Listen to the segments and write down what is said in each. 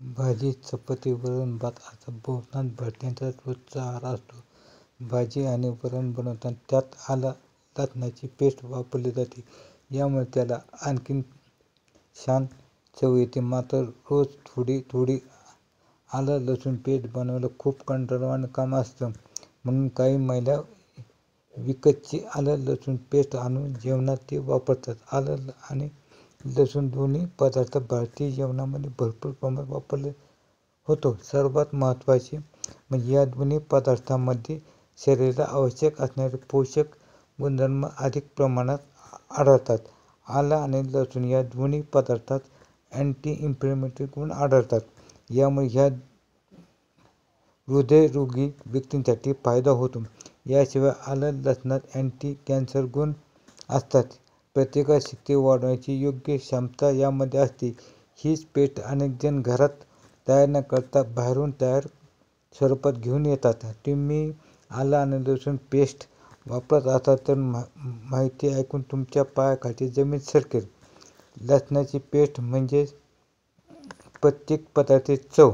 भाजी, चपाती, वरण, भात असा बहुतांश भारतीयांचा रोजचा आहार असतो. भाजी आणि वरण बनवताना त्यात आलं लसणाची पेस्ट वापरली जाते. यामुळे त्याला आणखीन छान चव येते. मात्र रोज थोडी थोडी आलं लसूण पेस्ट बनवायला खूप कंटाळवाणं काम असतं. म्हणून काही महिला विकतची आलं लसूण पेस्ट आणून जेवणात ती वापरतात. आलं आणि लसूण दोन्ही पदार्थ भारतीय जेवणामध्ये भरपूर प्रमाणात वापरले होतो. सर्वात महत्त्वाचे म्हणजे या दोन्ही पदार्थांमध्ये शरीराला आवश्यक असणारे पोषक गुणधर्म अधिक प्रमाणात आढळतात. आलं आणि लसूण या दोन्ही पदार्थात अँटी इन्फ्लेमेटरी गुण आढळतात. यामुळे ह्या हृदयरोगी व्यक्तींसाठी फायदा होतो. याशिवाय आलं लसणात अँटी कॅन्सर गुण असतात. प्रतिकारशक्ती वाढवण्याची योग्य क्षमता यामध्ये असते. हीच पेस्ट अनेकजण घरात तयार न करता बाहेरून तयार स्वरूपात घेऊन येतात. तुम्ही आलं आणि लसूण पेस्ट वापरत असाल तर माहिती ऐकून तुमच्या पायाखालची जमीन सरकेल. लसणाची पेस्ट म्हणजे प्रत्येक पदार्थाची चव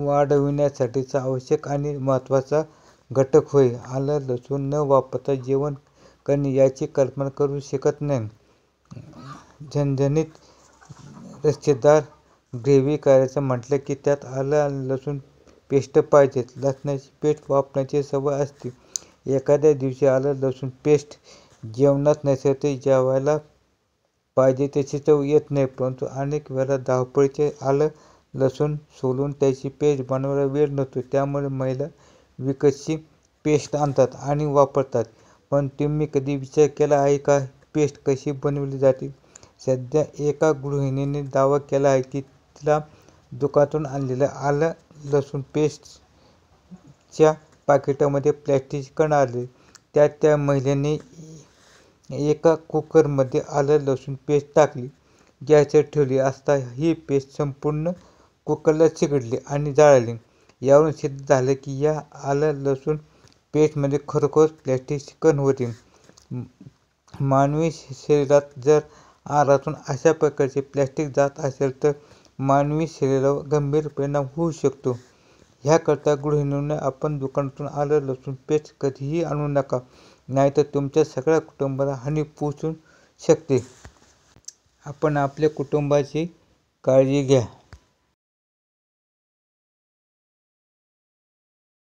वाढविण्यासाठीचा आवश्यक आणि महत्त्वाचा घटक होय. आलं लसूण न वापरता जेवण करणे याची कल्पना करू शकत नाही. झणझणीत रस्सेदार ग्रेव्ही करायचं म्हटलं की त्यात आलं आणि लसूण पेस्ट पाहिजेच. लसणाची पेस्ट वापरण्याची सवय असते. एखाद्या दिवशी आलं लसूण पेस्ट जेवणात नसेल तर जेवायला पाहिजे तशी चव येत नाही. परंतु अनेक वेळा धावपळीचे आलं लसूण सोलून त्याची पेस्ट बनवायला वेळ नसतो. त्यामुळे महिला विकतची पेस्ट आणतात आणि वापरतात. पण तुम्ही कधी विचार केला आहे का पेस्ट कशी बनवली जाते? सध्या एका गृहिणीने दावा केला आहे की तिला दुकानातून आणलेल्या आलं लसूण पेस्टच्या पाकिटामध्ये प्लॅस्टिकचे कण आले. त्यात त्या महिलेने एका कुकरमध्ये आलं लसूण पेस्ट टाकली. गॅसवर ठेवली असता ही पेस्ट संपूर्ण कुकरला चिकटली आणि जळाली. यावरून सिद्ध झालं की या आलं लसूण पेस्टमध्ये खरोखरच प्लॅस्टिकचे कण होते. मानवी शरीरात जर आहारातून अशा प्रकारचे प्लॅस्टिक जात असेल तर मानवी शरीरावर गंभीर परिणाम होऊ शकतो. ह्याकरता गृहिणींनो, आपण दुकानातून आलं लसूण पेस्ट कधीही आणू नका. नाहीतर तुमच्या सगळ्या कुटुंबाला हानी पोहोचू शकते. आपण आपल्या कुटुंबाची काळजी घ्या.